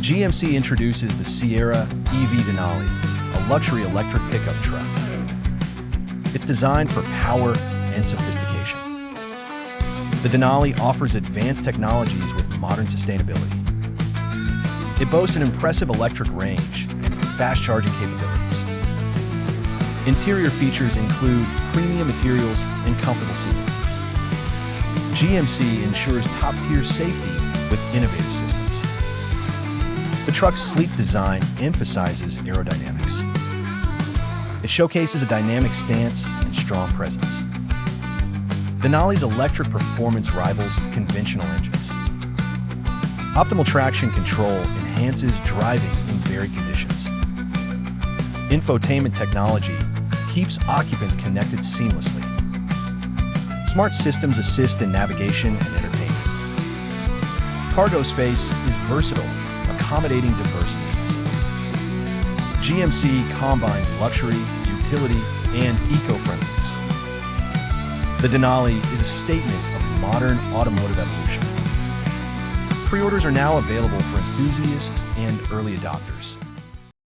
GMC introduces the Sierra EV Denali, a luxury electric pickup truck. It's designed for power and sophistication. The Denali offers advanced technologies with modern sustainability. It boasts an impressive electric range and fast charging capabilities. Interior features include premium materials and comfortable seating. GMC ensures top-tier safety with innovative systems. The truck's sleek design emphasizes aerodynamics. It showcases a dynamic stance and strong presence. Denali's electric performance rivals conventional engines. Optimal traction control enhances driving in varied conditions. Infotainment technology keeps occupants connected seamlessly. Smart systems assist in navigation and entertainment. Cargo space is versatile, accommodating diverse needs. GMC combines luxury, utility, and eco-friendliness. The Denali is a statement of modern automotive evolution. Pre-orders are now available for enthusiasts and early adopters.